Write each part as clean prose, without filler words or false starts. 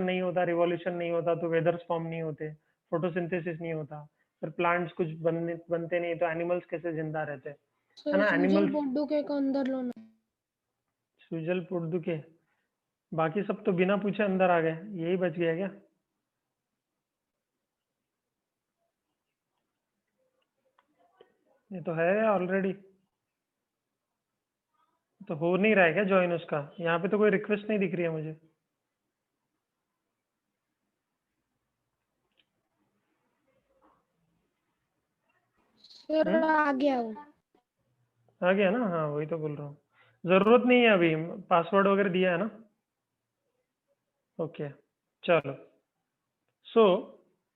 नहीं होता, रिवॉल्यूशन नहीं होता तो वेदर्स फॉर्म नहीं होते, फोटोसिंथेसिस नहीं होता, फिर प्लांट्स कुछ बनते नहीं तो एनिमल्स कैसे जिंदा रहते हैं, है ना। सूजल एनिमल्स पोड्डू के अंदर लो ना। सूजल पुर्दू के, बाकी सब तो बिना पूछे अंदर आ गए, यही बच गया क्या? ये तो है ऑलरेडी, तो हो नहीं रहा है क्या ज्वाइन उसका? यहाँ पे तो कोई रिक्वेस्ट नहीं दिख रही है मुझे। सर आ गया वो। आ गया ना? हाँ वही तो बोल रहा हूँ, जरूरत नहीं है अभी, पासवर्ड वगैरह दिया है ना। ओके चलो। सो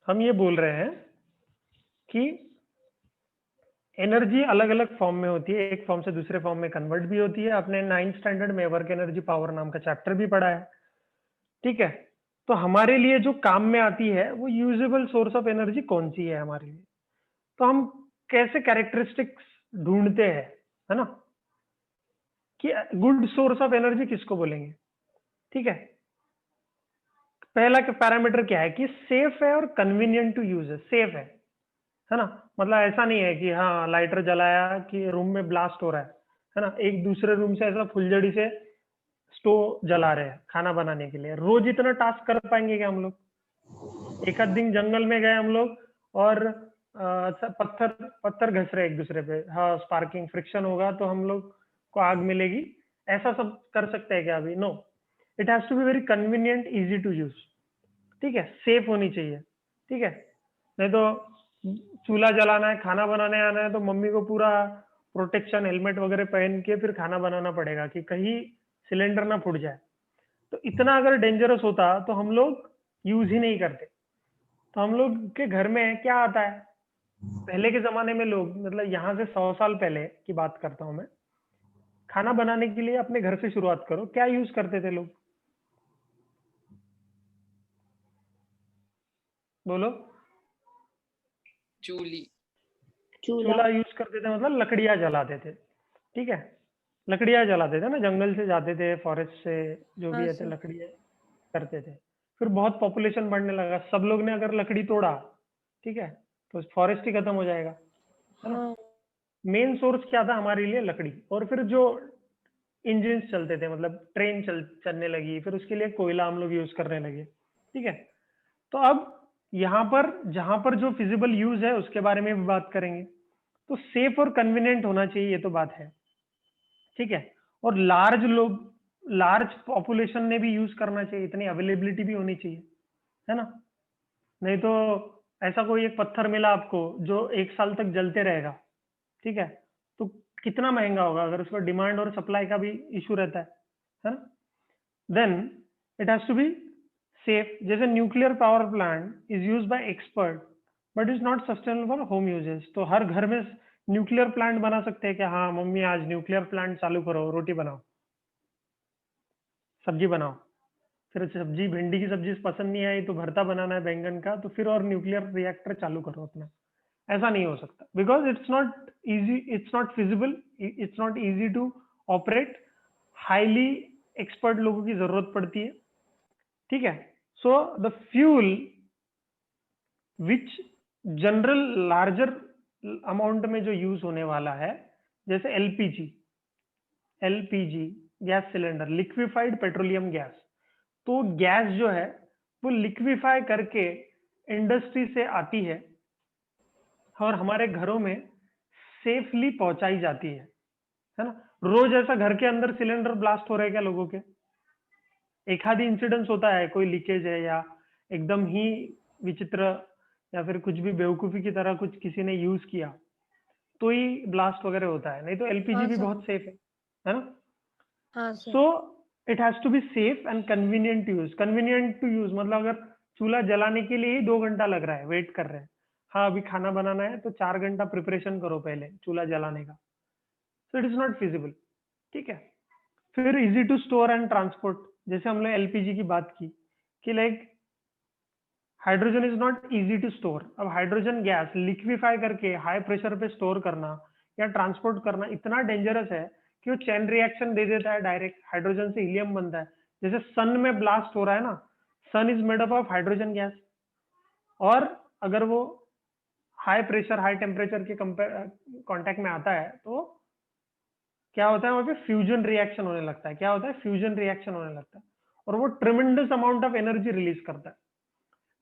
हम ये बोल रहे हैं कि एनर्जी अलग अलग फॉर्म में होती है, एक फॉर्म से दूसरे फॉर्म में कन्वर्ट भी होती है। आपने 9th स्टैंडर्ड में वर्क एनर्जी पावर नाम का चैप्टर भी पढ़ा है, ठीक है। तो हमारे लिए जो काम में आती है वो यूजेबल सोर्स ऑफ एनर्जी कौन सी है हमारे लिए, तो हम कैसे कैरेक्टरिस्टिक्स ढूंढते हैं, है ना, कि गुड सोर्स ऑफ एनर्जी किसको बोलेंगे, ठीक है। पहला पैरामीटर क्या है कि सेफ है और कन्वीनियंट टू यूज है ना। मतलब ऐसा नहीं है कि हाँ लाइटर जलाया कि रूम में ब्लास्ट हो रहा है ना, एक दूसरे रूम से ऐसा फुलझड़ी से स्टोव जला रहे हैं खाना बनाने के लिए, रोज इतना टास्क कर पाएंगे क्या हम लोग? एक आध दिन जंगल में गए हम लोग और पत्थर पत्थर घस रहे एक दूसरे पे, हाँ स्पार्किंग फ्रिक्शन होगा तो हम लोग को आग मिलेगी, ऐसा सब कर सकते हैं क्या अभी? No, it has to be very convenient, easy to use, ठीक है, सेफ होनी चाहिए, ठीक है। नहीं तो चूल्हा जलाना है, खाना बनाने आना है तो मम्मी को पूरा प्रोटेक्शन हेलमेट वगैरह पहन के फिर खाना बनाना पड़ेगा कि कहीं सिलेंडर ना फूट जाए। तो इतना अगर डेंजरस होता तो हम लोग यूज ही नहीं करते। तो हम लोग के घर में क्या आता है, पहले के जमाने में लोग, मतलब यहाँ से 100 साल पहले की बात करता हूँ मैं, खाना बनाने के लिए अपने घर से शुरुआत करो, क्या यूज करते थे लोग? बोलो। चूली। चूल्हा। चूल्हा यूज करते थे, मतलब लकड़ियां जलाते थे, ठीक है। लकड़ियां जलाते थे ना, जंगल से जाते थे, फॉरेस्ट से जो भी हाँ ऐसे सर। लकड़ियां करते थे। फिर बहुत पॉपुलेशन बढ़ने लगा, सब लोग ने अगर लकड़ी तोड़ा, ठीक है, तो फॉरेस्ट ही खत्म हो जाएगा, है ना। हाँ मेन सोर्स क्या था हमारे लिए? लकड़ी। और फिर जो इंजिन चलते थे, मतलब ट्रेन चलने लगी, फिर उसके लिए कोयला हम लोग यूज करने लगे, ठीक है। तो अब यहाँ पर जहां पर जो फिजिबल यूज है उसके बारे में भी बात करेंगे। तो सेफ और कन्वीनियंट होना चाहिए, ये तो बात है, ठीक है। और लार्ज पॉपुलेशन ने भी यूज करना चाहिए, इतनी अवेलेबिलिटी भी होनी चाहिए, है ना। नहीं तो ऐसा कोई एक पत्थर मिला आपको जो 1 साल तक जलते रहेगा, ठीक है, तो कितना महंगा होगा, अगर उसका डिमांड और सप्लाई का भी इशू रहता है ना। Then it has to be safe. जैसे nuclear power plant is use by expert but is not sustainable for home uses. तो हर घर में न्यूक्लियर प्लांट बना सकते हैं क्या? हाँ मम्मी आज न्यूक्लियर प्लांट चालू करो, रोटी बनाओ, सब्जी बनाओ। फिर सब्जी, भिंडी की सब्जी पसंद नहीं आई तो भरता बनाना है बैंगन का, तो फिर और न्यूक्लियर रिएक्टर चालू करो अपना। ऐसा नहीं हो सकता, because it's not easy, it's not feasible, it's not easy to operate. Highly expert लोगों की जरूरत पड़ती है, ठीक है। So the fuel which general larger amount में जो यूज होने वाला है, जैसे LPG, LPG gas cylinder, liquefied petroleum gas. तो गैस जो है वो लिक्विफाई करके इंडस्ट्री से आती है और हमारे घरों में सेफली पहुंचाई जाती है ना। रोज ऐसा घर के अंदर सिलेंडर ब्लास्ट हो रहे हैं क्या लोगों के? एक आधी इंसिडेंस होता है, कोई लीकेज है या एकदम ही विचित्र या फिर कुछ भी बेवकूफी की तरह कुछ किसी ने यूज किया तो ही ब्लास्ट वगैरह होता है, नहीं तो एलपीजी हाँ भी सर। बहुत सेफ है ना। हाँ so sir. It has to be safe and convenient to use. Convenient to use मतलब अगर चूल्हा जलाने के लिए ही 2 घंटा लग रहा है, वेट कर रहे हैं, हाँ अभी खाना बनाना है तो 4 घंटा प्रिपरेशन करो पहले चूल्हा जलाने का, so it is not feasible, ठीक है। फिर easy to store and transport, जैसे हमने एलपीजी की बात की कि like hydrogen is not easy to store. अब हाइड्रोजन गैस लिक्विफाई करके हाई प्रेशर पे स्टोर करना या ट्रांसपोर्ट करना इतना डेंजरस है कि वो चेन रिएक्शन दे देता है, डायरेक्ट हाइड्रोजन से हीलियम बनता है। जैसे सन में ब्लास्ट हो रहा है ना, sun is made up of hydrogen gas, और अगर वो हाई प्रेशर हाई टेम्परेचर के कांटेक्ट में आता है तो क्या होता है, वहां पे फ्यूजन रिएक्शन होने लगता है। क्या होता है? फ्यूजन रिएक्शन होने लगता है, और वो tremendous amount of energy release करता है।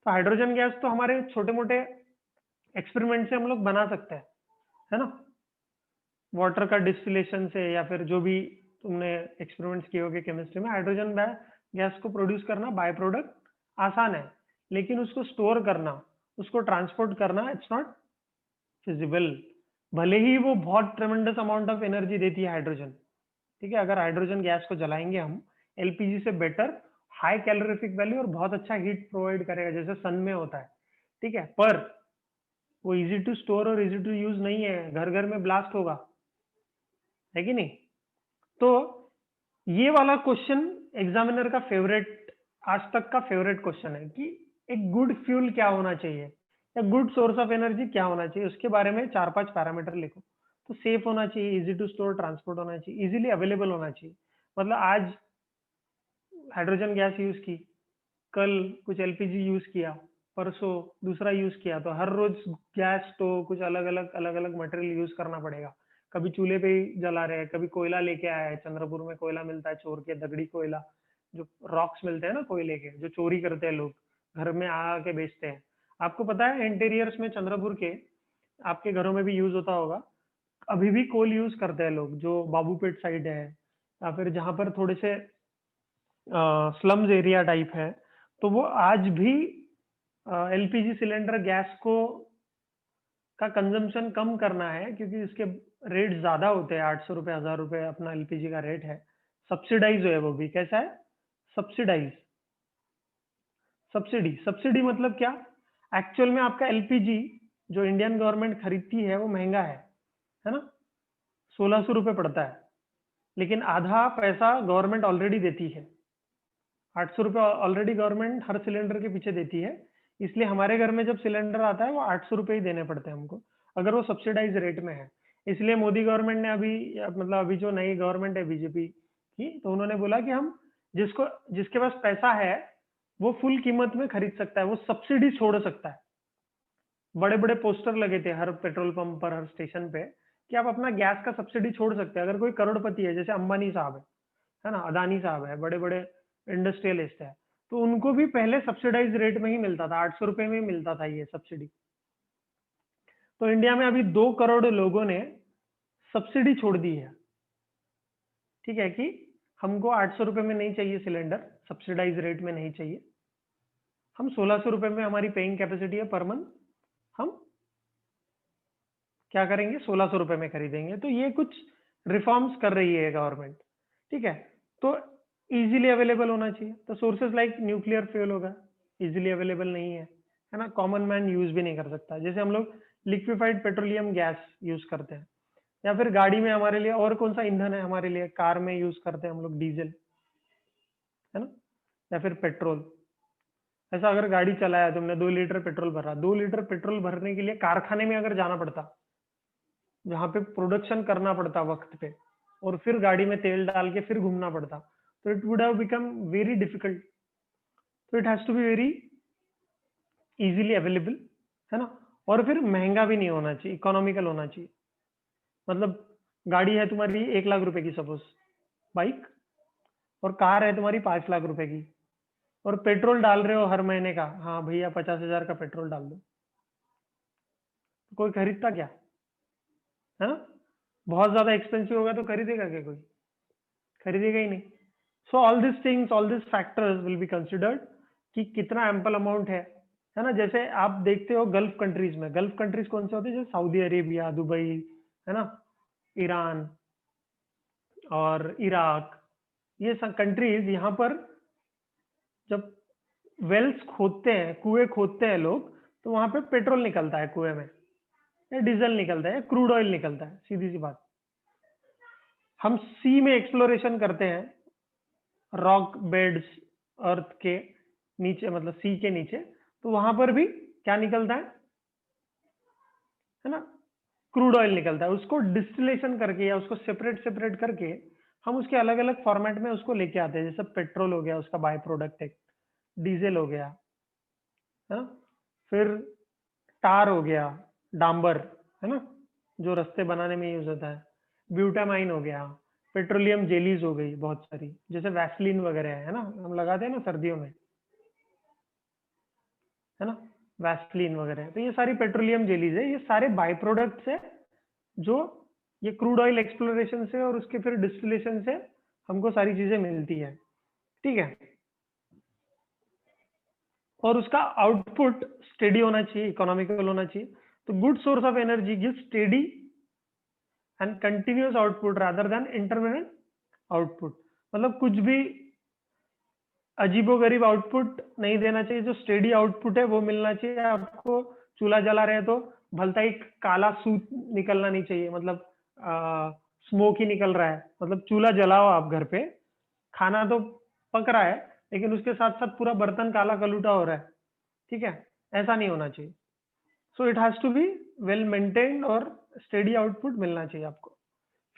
तो हाइड्रोजन गैस तो हमारे छोटे मोटे एक्सपेरिमेंट से हम लोग बना सकते हैं, है ना, वाटर का डिस्टिलेशन से, या फिर जो भी तुमने एक्सपेरिमेंट्स किए होंगे केमिस्ट्री में। हाइड्रोजन गैस को प्रोड्यूस करना बाय प्रोडक्ट आसान है, लेकिन उसको स्टोर करना, उसको ट्रांसपोर्ट करना, इट्स नॉट फिजिबल। भले ही वो बहुत ट्रेमेंडस अमाउंट ऑफ एनर्जी देती है हाइड्रोजन, ठीक है, अगर हाइड्रोजन गैस को जलाएंगे हम एलपीजी से बेटर, हाई कैलोरीफिक वैल्यू और बहुत अच्छा हीट प्रोवाइड करेगा जैसे सन में होता है, ठीक है, पर वो इजी टू स्टोर और इजी टू यूज नहीं है, घर घर में ब्लास्ट होगा, है कि नहीं? तो ये वाला क्वेश्चन एग्जामिनर का फेवरेट, आज तक का फेवरेट क्वेश्चन है कि एक गुड फ्यूल क्या होना चाहिए या गुड सोर्स ऑफ एनर्जी क्या होना चाहिए, उसके बारे में 4-5 पैरामीटर लिखो। तो सेफ होना चाहिए, इजी टू स्टोर ट्रांसपोर्ट होना चाहिए, इजीली अवेलेबल होना चाहिए। मतलब आज हाइड्रोजन गैस यूज की, कल कुछ एलपीजी यूज किया, परसों दूसरा यूज किया, तो हर रोज गैस स्टोव कुछ अलग अलग मटेरियल यूज करना पड़ेगा। कभी चूल्हे पे ही जला रहे हैं, कभी कोयला लेके आया है, चंद्रपुर में कोयला मिलता है चोर के, दगड़ी कोयला, जो रॉक्स मिलते हैं ना कोयले के, जो चोरी करते हैं लोग, घर में आके बेचते हैं। आपको पता है इंटीरियर्स में चंद्रपुर के, आपके घरों में भी यूज होता होगा, अभी भी कोल यूज करते हैं लोग, जो बाबूपेट साइड है या फिर जहां पर थोड़े से स्लम्स एरिया टाइप है, तो वो आज भी एलपीजी सिलेंडर गैस को का कंजम्पशन कम करना है, क्योंकि इसके रेट ज्यादा होते हैं, 800 रुपए 1000 रुपए अपना एलपीजी का रेट है। सब्सिडाइज है वो भी, कैसा है? सब्सिडाइज। सब्सिडी, सब्सिडी मतलब क्या? एक्चुअल में आपका एलपीजी जो इंडियन गवर्नमेंट खरीदती है वो महंगा है ना, 1600 रुपए पड़ता है, लेकिन आधा पैसा गवर्नमेंट ऑलरेडी देती है। 800 रुपए ऑलरेडी गवर्नमेंट हर सिलेंडर के पीछे देती है, इसलिए हमारे घर में जब सिलेंडर आता है वो 800 रुपए ही देने पड़ते हैं हमको, अगर वो सब्सिडाइज रेट में है। इसलिए मोदी गवर्नमेंट ने अभी, मतलब अभी जो नई गवर्नमेंट है बीजेपी की, तो उन्होंने बोला कि हम जिसके पास पैसा है वो फुल कीमत में खरीद सकता है, वो सब्सिडी छोड़ सकता है। बड़े बड़े पोस्टर लगे थे हर पेट्रोल पंप पर, हर स्टेशन पे, कि आप अपना गैस का सब्सिडी छोड़ सकते हैं अगर कोई करोड़पति है, जैसे अंबानी साहब है ना, अदानी साहब है, बड़े बड़े इंडस्ट्रियलिस्ट है, तो उनको भी पहले सब्सिडाइज रेट में ही मिलता था, 800 रुपए में ही मिलता था ये सब्सिडी। तो इंडिया में अभी 2 करोड़ लोगों ने सब्सिडी छोड़ दी है, ठीक है, कि हमको 800 रुपए में नहीं चाहिए सिलेंडर, सब्सिडाइज रेट में नहीं चाहिए, हम 1600 रुपए में हमारी पेइंग कैपेसिटी है पर मंथ, हम क्या करेंगे, 1600 रुपए में खरीदेंगे। तो ये कुछ रिफॉर्म्स कर रही है गवर्नमेंट, ठीक है। तो इजीली अवेलेबल होना चाहिए, तो सोर्सेज लाइक न्यूक्लियर फ्यूल होगा, इजीली अवेलेबल नहीं है ना, कॉमन मैन यूज भी नहीं कर सकता। जैसे हम लोग लिक्विफाइड पेट्रोलियम गैस यूज करते हैं, या फिर गाड़ी में हमारे लिए और कौन सा ईंधन है हमारे लिए, कार में यूज करते हैं हम लोग डीजल, है ना, या फिर पेट्रोल। ऐसा अगर गाड़ी चलाया तुमने, 2 लीटर पेट्रोल भरा, 2 लीटर पेट्रोल भरने के लिए कारखाने में अगर जाना पड़ता, जहाँ पे प्रोडक्शन करना पड़ता वक्त पे, और फिर गाड़ी में तेल डाल के फिर घूमना पड़ता, तो it would have become very difficult. तो it has to be very easily available, है ना, और फिर महंगा भी नहीं होना चाहिए, इकोनॉमिकल होना चाहिए। मतलब गाड़ी है तुम्हारी 1 लाख रुपए की सपोज, बाइक, और कार है तुम्हारी 5 लाख रुपए की, और पेट्रोल डाल रहे हो हर महीने का, हाँ भैया 50,000 का पेट्रोल डाल दो, तो कोई खरीदता क्या, है ना? बहुत ज्यादा एक्सपेंसिव होगा तो खरीदेगा क्या कोई? खरीदेगा ही नहीं। So all this things, all this factors will be considered, कि कितना एम्पल अमाउंट है ना। जैसे आप देखते हो गल्फ कंट्रीज में, गल्फ कंट्रीज कौन से होते हैं? जैसे सऊदी अरेबिया, दुबई, है ना, ईरान और इराक, ये सब कंट्रीज, यहाँ पर जब वेल्स खोदते हैं, कुएं खोदते हैं लोग, तो वहां पे पेट्रोल निकलता है कुएं में, या डीजल निकलता है, या क्रूड ऑयल निकलता है, सीधी सी बात। हम सी में एक्सप्लोरेशन करते हैं, रॉक बेड्स, अर्थ के नीचे, मतलब सी के नीचे, तो वहां पर भी क्या निकलता है ना, क्रूड ऑयल निकलता है। उसको डिस्टिलेशन करके या उसको सेपरेट सेपरेट करके हम उसके अलग अलग फॉर्मेट में उसको लेके आते हैं, जैसे पेट्रोल हो गया उसका बाय प्रोडक्ट एक, डीजल हो गया, है ना। फिर टार हो गया, डांबर, है ना, जो रास्ते बनाने में यूज होता है। ब्यूटामाइन हो गया, पेट्रोलियम जेलीज हो गई बहुत सारी, जैसे वैसलीन वगैरह है ना, हम लगाते हैं ना सर्दियों में, है ना, वैसलीन वगैरह। तो ये सारी पेट्रोलियम जेलीज है, ये सारे बाय प्रोडक्ट्स है जो ये क्रूड ऑयल एक्सप्लोरेशन से और उसके फिर डिस्टिलेशन से हमको सारी चीजें मिलती है, ठीक है। और उसका आउटपुट स्टेडी होना चाहिए, इकोनॉमिकल होना चाहिए। तो good source of energy give steady and continuous output rather than intermittent output. मतलब कुछ भी अजीबोगरीब आउटपुट नहीं देना चाहिए, जो स्टेडी आउटपुट है वो मिलना चाहिए आपको। चूल्हा जला रहे हैं तो भलता ही काला सूत निकलना नहीं चाहिए, मतलब स्मोक ही निकल रहा है। मतलब चूल्हा जलाओ आप घर पे, खाना तो पक रहा है लेकिन उसके साथ साथ पूरा बर्तन काला कलूटा हो रहा है, ठीक है, ऐसा नहीं होना चाहिए। So it has to be well maintained और स्टेडी आउटपुट मिलना चाहिए आपको।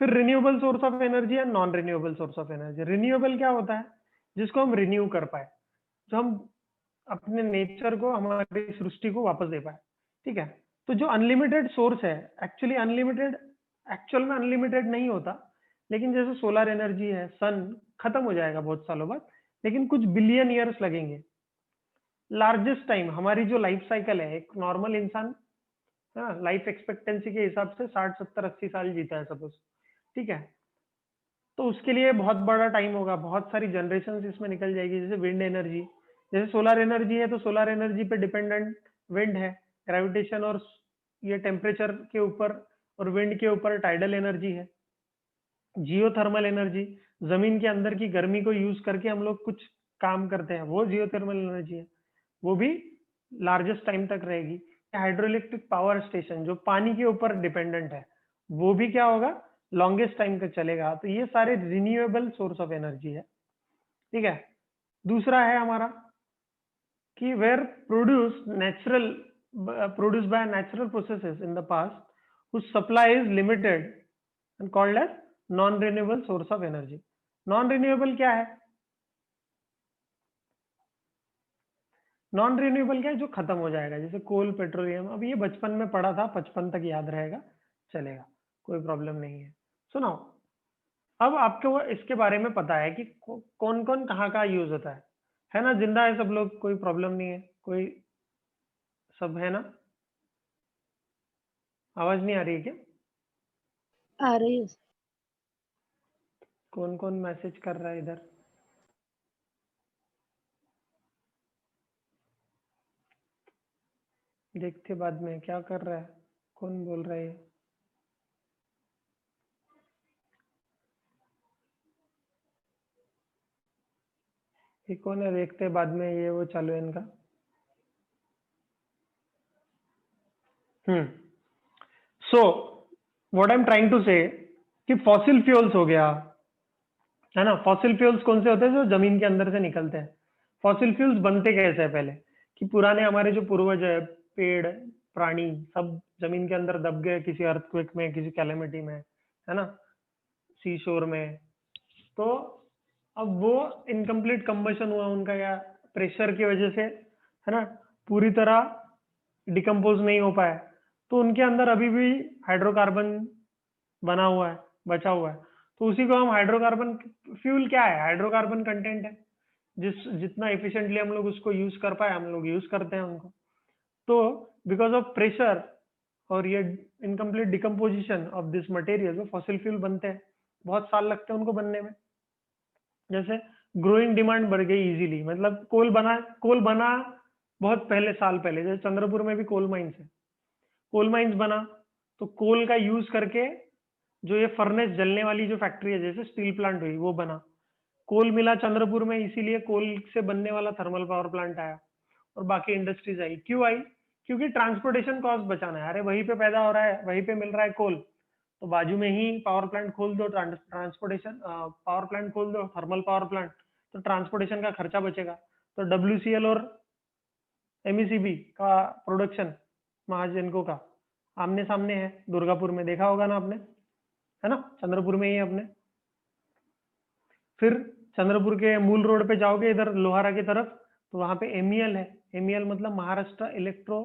फिर renewable source of energy and non renewable source of energy. Renewable क्या होता है? जिसको हम रिन्यू कर पाए, जो हम अपने नेचर को, हमारी सृष्टि को वापस दे पाए, ठीक है। तो जो अनलिमिटेड सोर्स है, एक्चुअली अनलिमिटेड, एक्चुअल में अनलिमिटेड नहीं होता, लेकिन जैसे सोलर एनर्जी है, सन खत्म हो जाएगा बहुत सालों बाद, लेकिन कुछ बिलियन ईयर्स लगेंगे। लार्जेस्ट टाइम, हमारी जो लाइफ साइकिल है, एक नॉर्मल इंसान लाइफ एक्सपेक्टेंसी के हिसाब से 60 70 80 साल जीता है सपोज, ठीक है। तो उसके लिए बहुत बड़ा टाइम होगा, बहुत सारी जनरेशन इसमें निकल जाएगी। जैसे विंड एनर्जी, जैसे सोलर एनर्जी है तो सोलर एनर्जी पे डिपेंडेंट विंड है, ग्रेविटेशन और ये टेम्परेचर के ऊपर, और विंड के ऊपर टाइडल एनर्जी है। जियोथर्मल एनर्जी, जमीन के अंदर की गर्मी को यूज करके हम लोग कुछ काम करते हैं, वो जियोथर्मल एनर्जी है, वो भी लार्जेस्ट टाइम तक रहेगी। हाइड्रोइलेक्ट्रिक पावर स्टेशन जो पानी के ऊपर डिपेंडेंट है, वो भी क्या होगा, लॉन्गेस्ट टाइम तक चलेगा। तो ये सारे रिन्यूएबल सोर्स ऑफ एनर्जी है, ठीक है। दूसरा है हमारा कि where produce by natural processes in the past whose supply is limited and called as non renewable source of energy. Non renewable क्या है? नॉन रिन्यूएबल क्या है? जो खत्म हो जाएगा, जैसे कोल, पेट्रोलियम। अब ये बचपन में पढ़ा था, 55 तक याद रहेगा, चलेगा, कोई प्रॉब्लम नहीं है। सुनो, अब आपको इसके बारे में पता है कि कौन कौन कहाँ कहाँ यूज होता है ना। जिंदा है सब लोग, कोई प्रॉब्लम नहीं है, कोई सब है ना। आवाज नहीं आ रही है क्या? आ रही है। कौन कौन मैसेज कर रहा है इधर? देखते बाद में क्या कर रहा है, कौन बोल रहा है? ये कौन है? देखते बाद में, ये वो चालू है इनका। So what I am trying to say कि फॉसिल फ्यूल्स हो गया, है ना। फॉसिल फ्यूल्स कौन से होते हैं? जो जमीन के अंदर से निकलते हैं। फॉसिल फ्यूल्स बनते कैसे है? पहले कि पुराने हमारे जो पूर्वज है, पेड़, प्राणी, सब जमीन के अंदर दब गए किसी अर्थक्वेक में, किसी कैलेमिटी में, है ना, सी शोर में। तो अब वो इनकम्प्लीट कंबशन हुआ उनका, या प्रेशर की वजह से, है ना, पूरी तरह डिकम्पोज नहीं हो पाया, तो उनके अंदर अभी भी हाइड्रोकार्बन बना हुआ है, बचा हुआ है। तो उसी को हम हाइड्रोकार्बन, फ्यूल क्या है? हाइड्रोकार्बन कंटेंट है। जितना एफिशिएंटली हम लोग उसको यूज कर पाए, हम लोग यूज करते हैं उनको। तो बिकॉज ऑफ प्रेशर और ये incomplete decomposition of this material, fossil fuel बनते हैं, बहुत साल लगते हैं उनको बनने में। जैसे ग्रोइंग डिमांड बढ़ गई इजीली, मतलब कोल बना बहुत पहले, साल पहले, जैसे चंद्रपुर में भी कोल माइंस है, कोल माइंस बना, तो कोल का यूज करके जो ये फर्नेस जलने वाली जो फैक्ट्री है, जैसे स्टील प्लांट हुई, वो बना। कोल मिला चंद्रपुर में, इसीलिए कोल से बनने वाला थर्मल पावर प्लांट आया और बाकी इंडस्ट्रीज आई। क्यों आई? क्योंकि ट्रांसपोर्टेशन कॉस्ट बचाना है। अरे वहीं पे पैदा हो रहा है, वहीं पे मिल रहा है कोल, तो बाजू में ही पावर प्लांट खोल दो, ट्रांसपोर्टेशन पावर प्लांट खोल दो, थर्मल पावर प्लांट, तो ट्रांसपोर्टेशन का खर्चा बचेगा। तो WCL और MECB का प्रोडक्शन महाजनको का आमने सामने है, दुर्गापुर में देखा होगा ना आपने, है ना, चंद्रपुर में ही है अपने। फिर चंद्रपुर के मूल रोड पे जाओगे इधर लोहारा की तरफ, तो वहां पे MEL है। MEL मतलब महाराष्ट्र इलेक्ट्रो,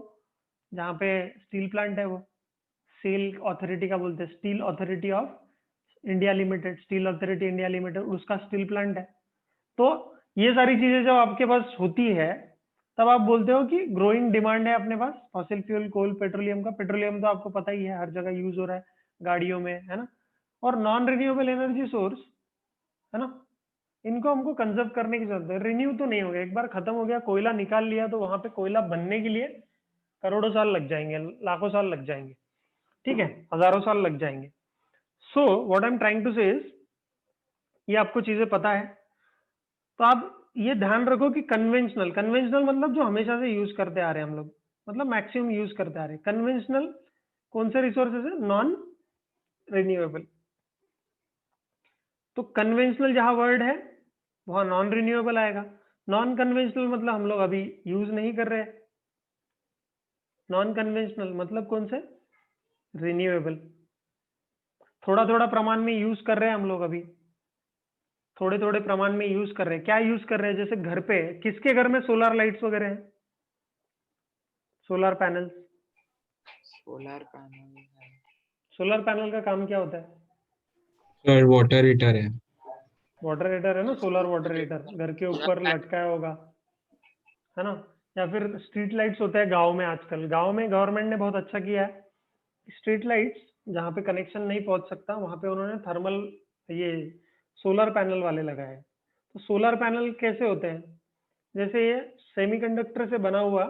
जहाँ पे स्टील प्लांट है, वो सेल अथॉरिटी का बोलते हैं, steel authority of India limited, steel authority India limited, उसका स्टील प्लांट है। तो ये सारी चीजें जब आपके पास होती है, तब आप बोलते हो कि ग्रोइंग डिमांड है अपने पास फॉसिल फ्यूल, कोल, पेट्रोलियम का। पेट्रोलियम तो आपको पता ही है, हर जगह यूज हो रहा है, गाड़ियों में, है ना। और नॉन रिन्यूएबल एनर्जी सोर्स, है ना, इनको हमको कंजर्व करने की जरूरत है। रिन्यू तो नहीं हो गया, एक बार खत्म हो गया, कोयला निकाल लिया, तो वहां पे कोयला बनने के लिए करोड़ों साल लग जाएंगे, लाखों साल लग जाएंगे, ठीक है, हजारों साल लग जाएंगे। So what I am trying to say is, ये आपको चीजें पता है, तो आप ये ध्यान रखो कि कन्वेंशनल, कन्वेंशनल मतलब जो हमेशा से यूज करते आ रहे हैं हम लोग, मतलब मैक्सिमम यूज करते आ रहे हैं। कन्वेंशनल कौन से रिसोर्सेज है? Non renewable. तो कन्वेंशनल जहां वर्ड है वहां नॉन रिन्यूएबल आएगा। नॉन कन्वेंशनल मतलब हम लोग अभी यूज नहीं कर रहे हैं। नॉन कन्वेंशनल मतलब कौन से? रिन्यूएबल। थोड़ा थोड़ा प्रमाण में यूज कर रहे हैं हम लोग अभी, थोड़े थोड़े प्रमाण में यूज कर रहे हैं। क्या यूज कर रहे हैं? जैसे घर पे, किसके घर में सोलर लाइट्स वगैरह हैं? Solar panel. सोलर पैनल है। सोलर पैनल का काम क्या होता है? सर वाटर हीटर है। वाटर हीटर है ना, सोलर वाटर हीटर घर के ऊपर लटकाया होगा, है ना। या फिर स्ट्रीट लाइट्स होते हैं गांव में, आजकल गांव में गवर्नमेंट ने बहुत अच्छा किया है, स्ट्रीट लाइट्स जहाँ पे कनेक्शन नहीं पहुंच सकता वहां पे उन्होंने थर्मल, ये सोलर पैनल वाले लगाए। तो सोलर पैनल कैसे होते हैं? जैसे ये सेमीकंडक्टर से बना हुआ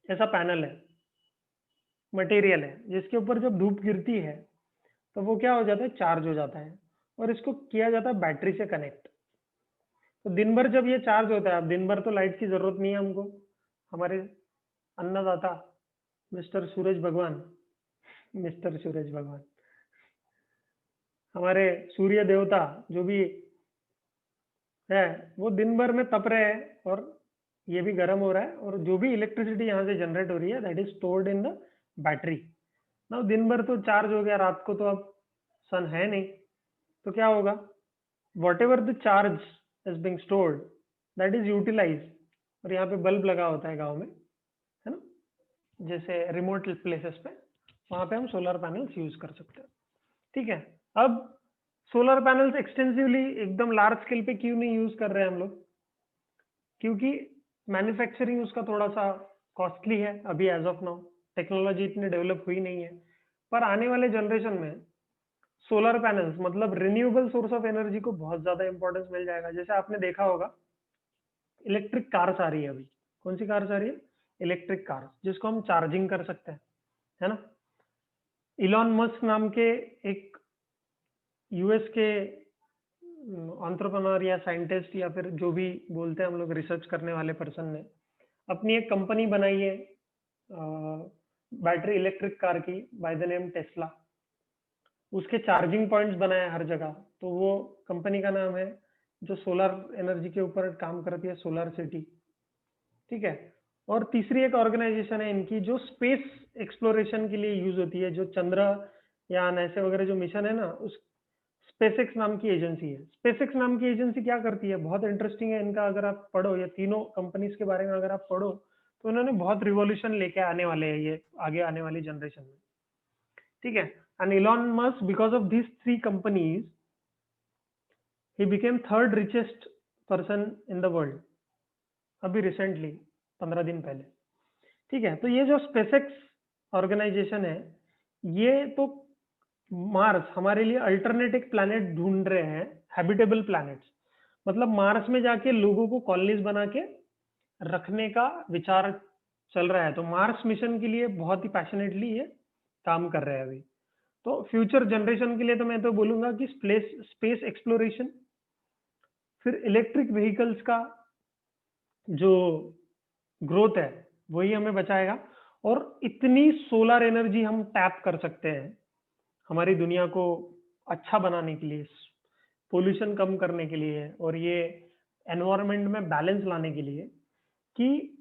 ऐसा पैनल है, मटेरियल है, जिसके ऊपर जब धूप गिरती है तो वो क्या हो जाता है? चार्ज हो जाता है, और इसको किया जाता है बैटरी से कनेक्ट। तो दिन भर जब ये चार्ज होता है, अब दिन भर तो लाइट की जरूरत नहीं है हमको, हमारे अन्नदाता मिस्टर सूरज भगवान, मिस्टर सूरज भगवान, हमारे सूर्य देवता जो भी है, वो दिन भर में तप रहे हैं, और ये भी गर्म हो रहा है, और जो भी इलेक्ट्रिसिटी यहाँ से जनरेट हो रही है that is stored in the battery. ना दिन भर तो चार्ज हो गया, रात को तो अब सन है नहीं, तो क्या होगा? Whatever the charge is being stored that is utilise. और यहाँ पे बल्ब लगा होता है गाँव में, है ना, जैसे रिमोट प्लेसेस पे, वहां पे हम सोलर पैनल्स यूज कर सकते हैं, ठीक है। अब सोलर पैनल्स एक्सटेंसिवली एकदम लार्ज स्केल पे क्यों नहीं यूज कर रहे हैं हम लोग? क्योंकि मैन्युफैक्चरिंग उसका थोड़ा सा कॉस्टली है अभी, एज ऑफ नाउ टेक्नोलॉजी इतनी डेवलप हुई नहीं है। पर आने वाले जनरेशन में सोलर पैनल्स मतलब रिन्यूएबल सोर्स ऑफ एनर्जी को बहुत ज्यादा इंपॉर्टेंस मिल जाएगा। जैसे आपने देखा होगा इलेक्ट्रिक कार्स आ रही है अभी। कौन सी कार्स आ रही है? इलेक्ट्रिक कार्स, जिसको हम चार्जिंग कर सकते हैं, है ना। इलॉन मस्क नाम के एक यूएस के एंटरप्रेन्योर या साइंटिस्ट, या फिर जो भी बोलते हैं हम लोग, रिसर्च करने वाले पर्सन ने अपनी एक कंपनी बनाई है बैटरी इलेक्ट्रिक कार की, बाय द नेम टेस्ला। उसके चार्जिंग पॉइंट्स बनाए हर जगह। तो वो कंपनी का नाम है जो सोलर एनर्जी के ऊपर काम करती है, सोलर सिटी, ठीक है। और तीसरी एक ऑर्गेनाइजेशन है इनकी जो स्पेस एक्सप्लोरेशन के लिए यूज होती है, जो चंद्रयान ऐसे वगैरह जो मिशन है ना, उस स्पेसएक्स नाम की एजेंसी है। स्पेसएक्स नाम की एजेंसी क्या करती है? बहुत इंटरेस्टिंग है इनका, अगर आप पढ़ो, ये तीनों कंपनीज के बारे में अगर आप पढ़ो, तो इन्होंने बहुत रिवॉल्यूशन लेके आने वाले हैं ये आगे आने वाली जनरेशन में, ठीक है। And Elon Musk, because of these three companies, he became third richest person in the world अभी रिसेंटली, 15 दिन पहले, ठीक है। तो ये जो स्पेसएक्स ऑर्गेनाइजेशन है, ये तो मार्स हमारे लिए अल्टरनेटिव प्लैनेट ढूंढ रहे हैं, हैबिटेबल प्लैनेट्स, मतलब मार्स में जाके लोगों को कॉलोनीज बना के रखने का विचार चल रहा है। तो मार्स मिशन के लिए बहुत ही पैशनेटली ये काम कर रहे हैं अभी। तो फ्यूचर जनरेशन के लिए तो मैं तो बोलूंगा कि स्पेस एक्सप्लोरेशन, फिर इलेक्ट्रिक व्हीकल्स का जो ग्रोथ है वही हमें बचाएगा। और इतनी सोलर एनर्जी हम टैप कर सकते हैं हमारी दुनिया को अच्छा बनाने के लिए, पोल्यूशन कम करने के लिए, और ये एनवायरनमेंट में बैलेंस लाने के लिए, कि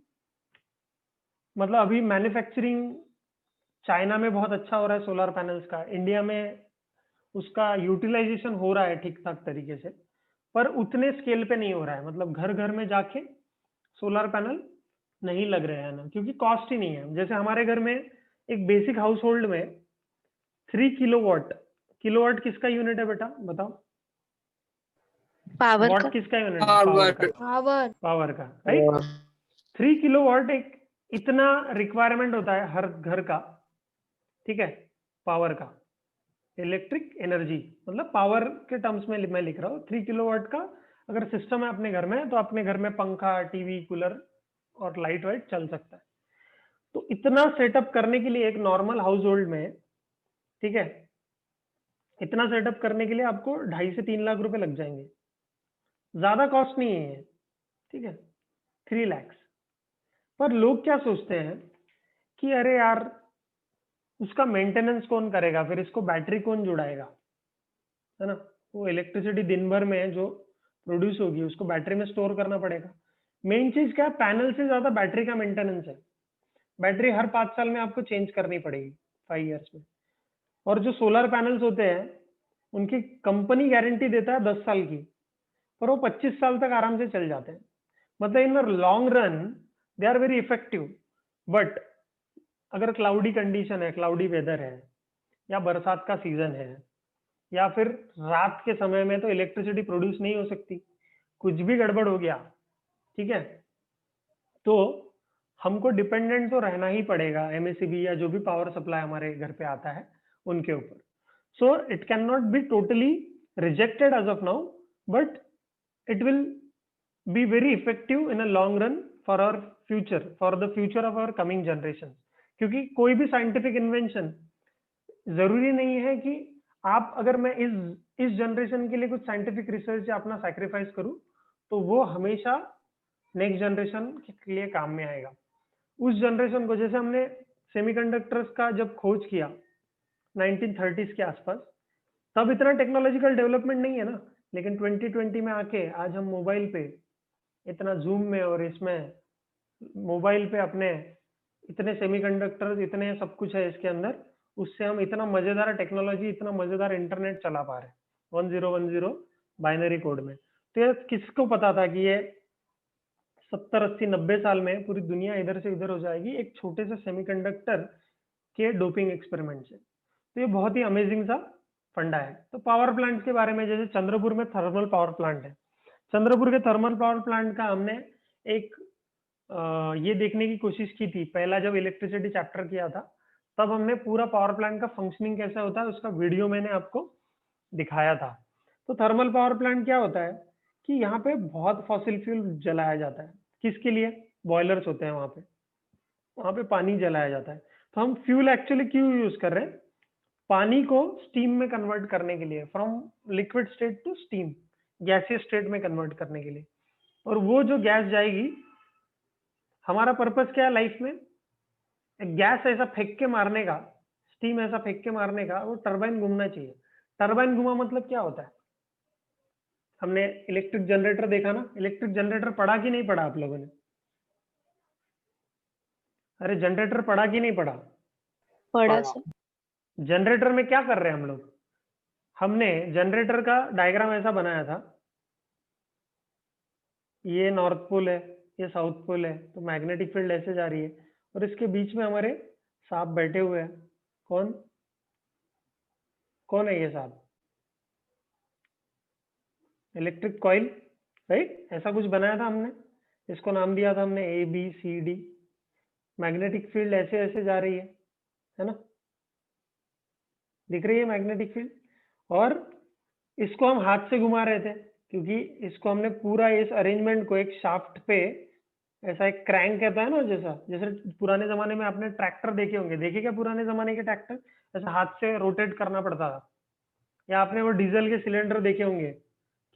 मतलब अभी मैन्युफैक्चरिंग चाइना में बहुत अच्छा हो रहा है सोलर पैनल्स का, इंडिया में उसका यूटिलाइजेशन हो रहा है ठीक ठाक तरीके से, पर उतने स्केल पे नहीं हो रहा है। मतलब घर घर में जाके सोलर पैनल नहीं लग रहे हैं ना, क्योंकि कॉस्ट ही नहीं है। जैसे हमारे घर में एक बेसिक हाउस होल्ड में 3 किलोवाट, किलोवाट किसका यूनिट है बेटा बताओ? पावर वॉट का। किसका यूनिट है? पावर का, पावर। पावर का, राइट। 3 किलोवाट एक इतना रिक्वायरमेंट होता है हर घर का, ठीक है, पावर का। इलेक्ट्रिक एनर्जी मतलब पावर के टर्म्स में मैं लिख रहा हूँ। 3 किलोवाट का अगर सिस्टम है अपने घर में, तो अपने घर में पंखा, टीवी, कूलर और लाइट वाइट चल सकता है। तो इतना सेटअप करने के लिए एक नॉर्मल हाउस होल्ड में, ठीक है, इतना सेटअप करने के लिए आपको 2.5 से 3 लाख रुपए लग जाएंगे। ज्यादा कॉस्ट नहीं है ये, ठीक है, 3 लाख। पर लोग क्या सोचते हैं कि अरे यार उसका मेंटेनेंस कौन करेगा, फिर इसको बैटरी कौन जुड़ाएगा, है ना। वो इलेक्ट्रिसिटी दिन भर में जो प्रोड्यूस होगी उसको बैटरी में स्टोर करना पड़ेगा। मेन चीज क्या है, पैनल से ज्यादा बैटरी का मेंटेनेंस है। बैटरी हर 5 साल में आपको चेंज करनी पड़ेगी, 5 ईयर्स में। और जो सोलर पैनल्स होते हैं उनकी कंपनी गारंटी देता है 10 साल की, पर वो 25 साल तक आराम से चल जाते हैं। मतलब in long run they are very effective. But अगर क्लाउडी कंडीशन है, क्लाउडी वेदर है, या बरसात का सीजन है, या फिर रात के समय में, तो इलेक्ट्रिसिटी प्रोड्यूस नहीं हो सकती, कुछ भी गड़बड़ हो गया, ठीक है, तो हमको डिपेंडेंट तो रहना ही पड़ेगा एमएससीबी या जो भी पावर सप्लाई हमारे घर पे आता है उनके ऊपर। So it can not be totally rejected as of now, but it will be very effective in a long run for our future, for the future of our coming generation। क्योंकि कोई भी साइंटिफिक इन्वेंशन जरूरी नहीं है कि आप, अगर मैं इस जनरेशन के लिए कुछ साइंटिफिक रिसर्च या अपना सैक्रिफाइस करूं, तो वो हमेशा नेक्स्ट जनरेशन के लिए काम में आएगा। उस जनरेशन को, जैसे हमने सेमीकंडक्टर्स का जब खोज किया 1930s के आसपास, तब इतना टेक्नोलॉजिकल डेवलपमेंट नहीं है ना, लेकिन 2020 में आके आज हम मोबाइल पे इतना जूम में और इसमें मोबाइल पे अपने इतने सेमीकंडक्टर्स, इतने सब कुछ है इसके अंदर, उससे हम इतना मजेदार टेक्नोलॉजी, इतना मजेदार इंटरनेट चला पा रहे हैं 1010 बाइनरी कोड में। तो ये किसको पता था कि ये 70 80 90 साल में पूरी दुनिया इधर से इधर हो जाएगी एक छोटे से सेमीकंडक्टर के डोपिंग एक्सपेरिमेंट से। तो ये बहुत ही अमेजिंग सा फंडा है। तो पावर प्लांट के बारे में, जैसे चंद्रपुर में थर्मल पावर प्लांट है, चंद्रपुर के थर्मल पावर प्लांट का हमने एक ये देखने की कोशिश की थी, पहला जब इलेक्ट्रिसिटी चैप्टर किया था तब हमने पूरा पावर प्लांट का फंक्शनिंग कैसा होता है उसका वीडियो मैंने आपको दिखाया था। तो थर्मल पावर प्लांट क्या होता है कि यहाँ पे बहुत फॉसिल फ्यूल जलाया जाता है। किसके लिए? बॉयलर्स होते हैं वहां पे पानी जलाया जाता है। तो हम फ्यूल एक्चुअली क्यों यूज कर रहे हैं? पानी को स्टीम में कन्वर्ट करने के लिए, from liquid state to steam, गैसीय स्टेट में कन्वर्ट करने के लिए। और वो जो गैस जाएगी, हमारा पर्पस क्या है लाइफ में? गैस ऐसा फेंक के मारने का, स्टीम ऐसा फेंक के मारने का, वो टरबाइन घूमना चाहिए। टरबाइन घुमा मतलब क्या होता है? हमने इलेक्ट्रिक जनरेटर देखा ना, इलेक्ट्रिक जनरेटर पढ़ा कि नहीं पढ़ा आप लोगों ने? अरे जनरेटर पढ़ा कि नहीं पढ़ा? पढ़ा सर। जनरेटर में क्या कर रहे हैं हम लोग? हमने जनरेटर का डायग्राम ऐसा बनाया था, ये नॉर्थ पोल है, ये साउथ पोल है, तो मैग्नेटिक फील्ड ऐसे जा रही है, और इसके बीच में हमारे सांप बैठे हुए हैं। कौन कौन है ये सांप? Electric coil, right. ऐसा कुछ बनाया था हमने, इसको नाम दिया था हमने ABCD। मैग्नेटिक फील्ड ऐसे ऐसे जा रही है ना, दिख रही है मैग्नेटिक फील्ड। और इसको हम हाथ से घुमा रहे थे, क्योंकि इसको हमने पूरा इस अरेंजमेंट को एक शाफ्ट पे, ऐसा एक क्रैंक कहता है ना, जैसा जैसे पुराने जमाने में आपने ट्रैक्टर देखे होंगे, देखे क्या पुराने जमाने के ट्रैक्टर? ऐसा हाथ से रोटेट करना पड़ता था। या आपने वो डीजल के सिलेंडर देखे होंगे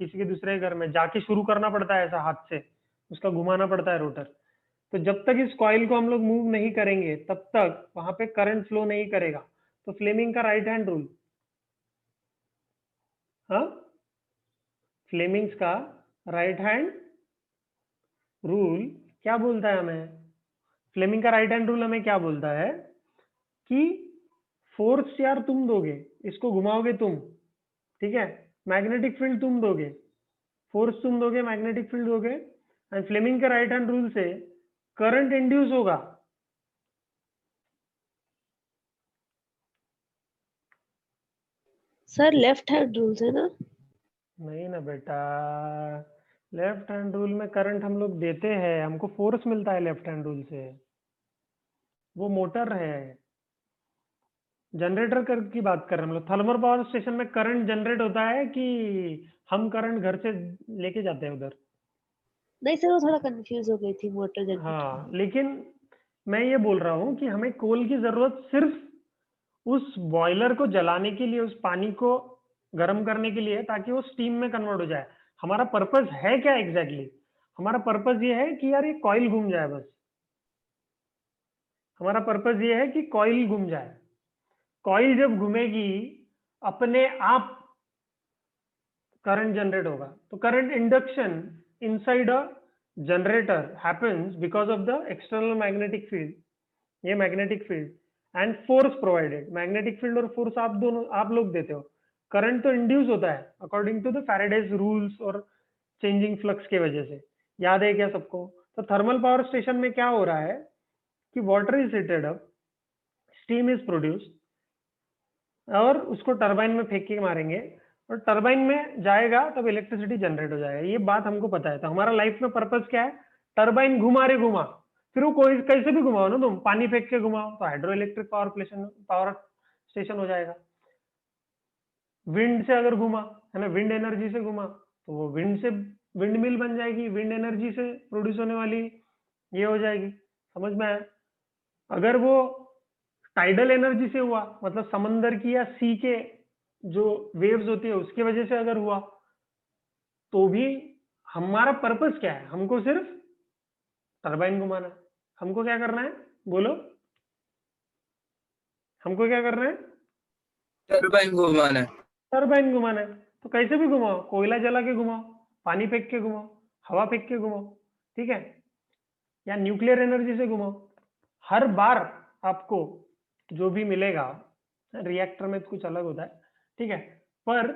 किसी के दूसरे घर में, जाके शुरू करना पड़ता है ऐसा हाथ से, उसका घुमाना पड़ता है रोटर। तो जब तक इस कॉइल को हम लोग मूव नहीं करेंगे तब तक वहां पे करंट फ्लो नहीं करेगा। तो फ्लेमिंग का राइट हैंड रूल, हाँ, फ्लेमिंग्स का राइट हैंड रूल क्या बोलता है हमें? फ्लेमिंग का राइट हैंड रूल हमें क्या बोलता है कि फोर्स यार तुम दोगे, इसको घुमाओगे तुम, ठीक है, मैग्नेटिक फील्ड तुम दोगे, फोर्स तुम दोगे, मैग्नेटिक फील्ड दोगे, एंड फ्लेमिंग के राइट हैंड रूल से करंट इंड्यूस होगा, सर लेफ्ट हैंड रूल से ना? नहीं ना बेटा, लेफ्ट हैंड रूल में करंट हम लोग देते हैं, हमको फोर्स मिलता है लेफ्ट हैंड रूल से, वो मोटर है। जनरेटर कर की बात कर रहे हैं हम लोग। थर्मल पावर स्टेशन में करंट जनरेट होता है कि हम करंट घर से लेके जाते हैं उधर? नहीं सर, वो थोड़ा कंफ्यूज हो गई थी मोटर जनरेटर। हाँ, लेकिन मैं ये बोल रहा हूँ कि हमें कोल की जरूरत सिर्फ उस बॉयलर को जलाने के लिए, उस पानी को गर्म करने के लिए, ताकि वो स्टीम में कन्वर्ट हो जाए। हमारा पर्पस है क्या एग्जैक्टली? हमारा पर्पस ये है कि यार ये कॉइल घूम जाए बस। हमारा पर्पस ये है कि कॉइल घूम जाए। कॉइल जब घूमेगी अपने आप करंट जनरेट होगा। तो current induction inside a generator happens because of the external magnetic field, ये magnetic field and force provided. Magnetic field और फोर्स आप दोनों आप लोग देते हो। करंट तो इंड्यूस होता है according to the Faraday's rules और चेंजिंग फ्लक्स के वजह से। याद है क्या सबको? तो थर्मल पावर स्टेशन में क्या हो रहा है कि water is heated up, steam is produced और उसको टरबाइन में फेंक के मारेंगे और टरबाइन में जाएगा तब इलेक्ट्रिसिटी जनरेट हो जाएगा। ये बात हमको पता है। तो हमारा लाइफ में पर्पस क्या है? टरबाइन घुमा रे घुमा, फिर वो कोई कैसे भी घुमाओ ना, तुम पानी फेंक के घुमाओ तो हाइड्रो इलेक्ट्रिक पावर स्टेशन हो जाएगा। विंड से अगर घुमा, है ना, विंड एनर्जी से घुमा तो वो विंड से विंड मिल बन जाएगी, विंड एनर्जी से प्रोड्यूस होने वाली ये हो जाएगी। समझ में आया? अगर वो टाइडल एनर्जी से हुआ, मतलब समंदर की या सी के जो वेव्स होती है उसकी वजह से अगर हुआ, तो भी हमारा पर्पस क्या है? हमको सिर्फ टरबाइन घुमाना है। हमको क्या करना है? बोलो, हमको क्या करना है? टरबाइन घुमाना है। टरबाइन घुमाना है। तो कैसे भी घुमाओ, कोयला जला के घुमाओ, पानी फेंक के घुमाओ, हवा फेंक के घुमाओ, ठीक है, या न्यूक्लियर एनर्जी से घुमाओ, हर बार आपको जो भी मिलेगा, रिएक्टर में कुछ अलग होता है, ठीक है, पर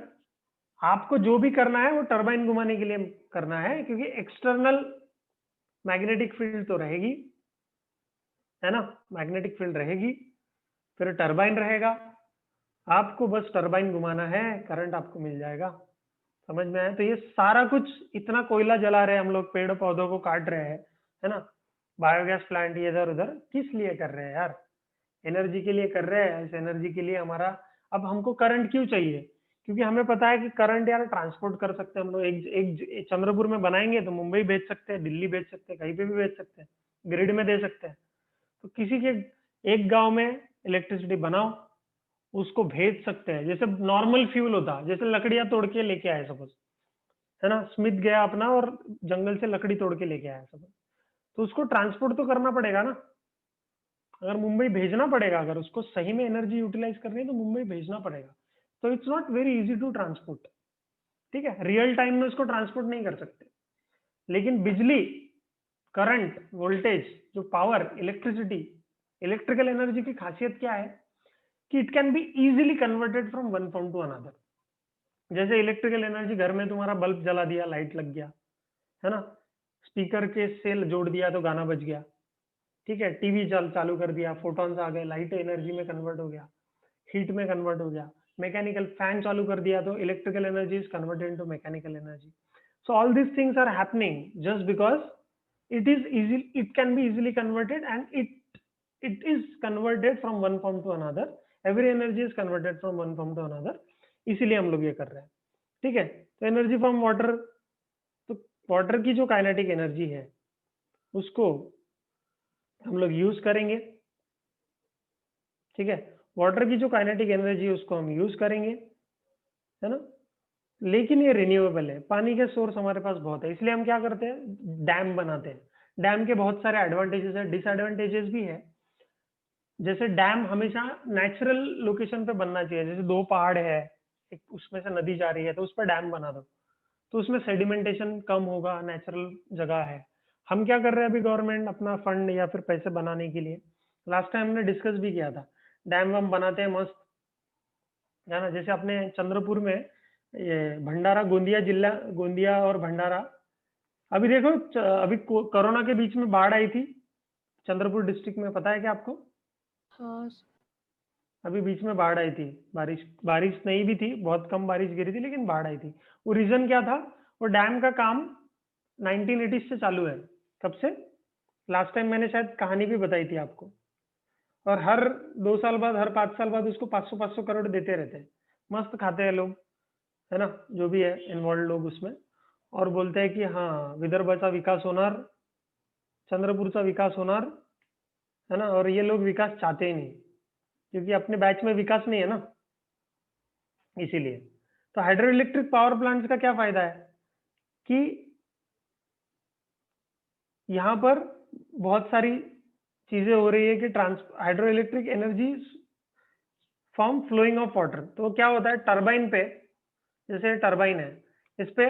आपको जो भी करना है वो टरबाइन घुमाने के लिए करना है, क्योंकि एक्सटर्नल मैग्नेटिक फील्ड तो रहेगी, है ना, मैग्नेटिक फील्ड रहेगी, फिर टरबाइन रहेगा, आपको बस टरबाइन घुमाना है, करंट आपको मिल जाएगा। समझ में आया? तो ये सारा कुछ, इतना कोयला जला रहे हैं हम लोग, पेड़ पौधों को काट रहे हैं, है ना, बायोगैस प्लांट ये इधर उधर, किस लिए कर रहे हैं यार? एनर्जी के लिए कर रहे हैं। इस एनर्जी के लिए हमारा, अब हमको करंट क्यों चाहिए? क्योंकि हमें पता है कि करंट यार ट्रांसपोर्ट कर सकते हैं हम लोग। एक चंद्रपुर में बनाएंगे तो मुंबई भेज सकते हैं, दिल्ली भेज सकते हैं, कहीं पे भी भेज सकते हैं, ग्रिड में दे सकते हैं। तो किसी के एक गांव में इलेक्ट्रिसिटी बनाओ, उसको भेज सकते हैं। जैसे नॉर्मल फ्यूल होता, जैसे लकड़ियां तोड़ के लेके आए सपोज, है ना, स्मिथ गया अपना और जंगल से लकड़ी तोड़ के लेके आया सपोज, तो उसको ट्रांसपोर्ट तो करना पड़ेगा ना। अगर मुंबई भेजना पड़ेगा, अगर उसको सही में एनर्जी यूटिलाइज करनी है तो मुंबई भेजना पड़ेगा। तो it's not very easy to transport, ठीक है, रियल टाइम में उसको ट्रांसपोर्ट नहीं कर सकते। लेकिन बिजली, करंट, वोल्टेज, जो पावर, इलेक्ट्रिसिटी, इलेक्ट्रिकल एनर्जी की खासियत क्या है कि it can be easily converted from one form to another. जैसे इलेक्ट्रिकल एनर्जी, घर में तुम्हारा बल्ब जला दिया, लाइट लग गया, है ना, स्पीकर के सेल जोड़ दिया तो गाना बज गया, ठीक है, टीवी चालू कर दिया, फोटॉन्स आ गए, लाइट एनर्जी में कन्वर्ट हो गया, हीट में कन्वर्ट हो गया, मैकेनिकल फैन चालू कर दिया तो electrical energy is converted into mechanical energy. So all these things are happening just because it is easy, it can be easily converted, and it is converted from one form to another. Every energy is converted from one form to another, इसीलिए हम लोग ये कर रहे हैं, ठीक है। तो एनर्जी फ्रॉम वाटर, तो वाटर की जो काइनेटिक एनर्जी है उसको हम लोग यूज करेंगे, ठीक है, वाटर की जो काइनेटिक एनर्जी है उसको हम यूज करेंगे, है ना। लेकिन ये रिन्यूएबल है, पानी के सोर्स हमारे पास बहुत है, इसलिए हम क्या करते हैं, डैम बनाते हैं। डैम के बहुत सारे एडवांटेजेस है, डिसएडवांटेजेस भी है। जैसे डैम हमेशा नेचुरल लोकेशन पे बनना चाहिए, जैसे दो पहाड़ है, एक उसमें से नदी जा रही है तो उस पर डैम बना दो, तो उसमें सेडिमेंटेशन कम होगा, नेचुरल जगह है। हम क्या कर रहे हैं अभी, गवर्नमेंट अपना फंड या फिर पैसे बनाने के लिए, लास्ट टाइम हमने डिस्कस भी किया था, डैम वम बनाते हैं मस्त, है ना। जैसे अपने चंद्रपुर में ये भंडारा, गोंदिया जिला, गोंदिया और भंडारा अभी देखो अभी कोरोना के बीच में बाढ़ आई थी चंद्रपुर डिस्ट्रिक्ट में, पता है क्या आपको? हाँ अभी बीच में बाढ़ आई थी, बारिश नहीं भी थी, बहुत कम बारिश गिरी थी, लेकिन बाढ़ आई थी। वो रीजन क्या था? वो डैम का काम 1980 से चालू है। कब से? लास्ट टाइम मैंने शायद कहानी भी बताई थी आपको। और हर 2 साल बाद, हर 5 साल बाद उसको 500 करोड़ देते रहते हैं। मस्त खाते हैं लोग, है ना, जो भी है इन्वॉल्व लोग उसमें, और बोलते हैं की हाँ विदर्भाचा विकास होणार, चंद्रपूरचा विकास होणार, है ना। और ये लोग विकास चाहते ही नहीं, क्योंकि अपने बैच में विकास नहीं है ना, इसीलिए। तो हाइड्रो इलेक्ट्रिक पावर प्लांट्स का क्या फायदा है कि यहाँ पर बहुत सारी चीजें हो रही है कि hydro electric energy from flowing of water. तो क्या होता है, टरबाइन पे, जैसे टरबाइन है, इस पे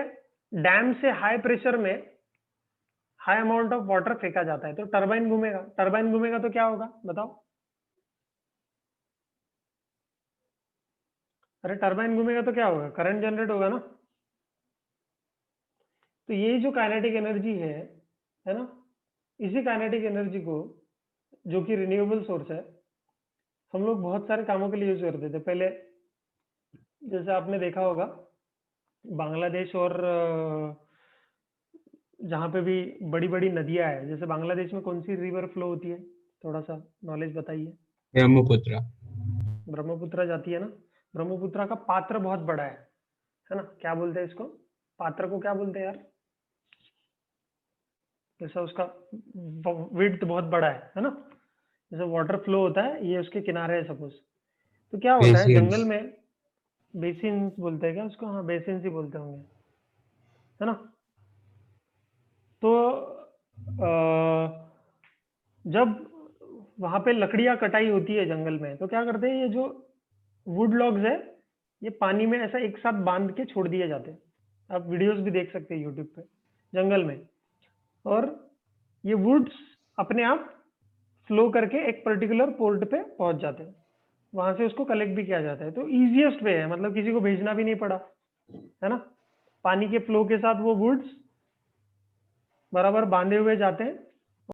डैम से हाई प्रेशर में हाई अमाउंट ऑफ वाटर फेंका जाता है, तो टरबाइन घूमेगा। टरबाइन घूमेगा तो क्या होगा बताओ? अरे टरबाइन घूमेगा तो क्या होगा? करंट जनरेट होगा ना। तो ये जो काइनेटिक एनर्जी है ना, इसी काइनेटिक एनर्जी को, जो कि रिन्यूएबल सोर्स है, हम लोग बहुत सारे कामों के लिए यूज करते थे पहले। जैसे आपने देखा होगा बांग्लादेश और जहाँ पे भी बड़ी बड़ी नदियां है, जैसे बांग्लादेश में कौन सी रिवर फ्लो होती है, थोड़ा सा नॉलेज बताइए। ब्रह्मपुत्र। ब्रह्मपुत्र जाती है ना। ब्रह्मपुत्र का पात्र बहुत बड़ा है ना। क्या बोलते हैं इसको? पात्र को क्या बोलते हैं यार? जैसा उसका विड्थ बहुत बड़ा है ना। जैसे वाटर फ्लो होता है, ये उसके किनारे है सपोज, तो क्या होता है Basins। जंगल में, बेसिन बोलते हैं क्या उसको? हाँ बेसिन ही बोलते होंगे, है ना। तो जब वहां पे लकड़ियां कटाई होती है जंगल में, तो क्या करते हैं, ये जो वुड लॉग्स है, ये पानी में ऐसा एक साथ बांध के छोड़ दिए जाते हैं। आप वीडियोस भी देख सकते हैं यूट्यूब पे, जंगल में। और ये वुड्स अपने आप फ्लो करके एक पर्टिकुलर पोर्ट पे पहुंच जाते हैं, वहां से उसको कलेक्ट भी किया जाता है। तो इजीएस्ट वे है, मतलब किसी को भेजना भी नहीं पड़ा, है ना। पानी के फ्लो के साथ वो वुड्स बराबर बांधे हुए जाते हैं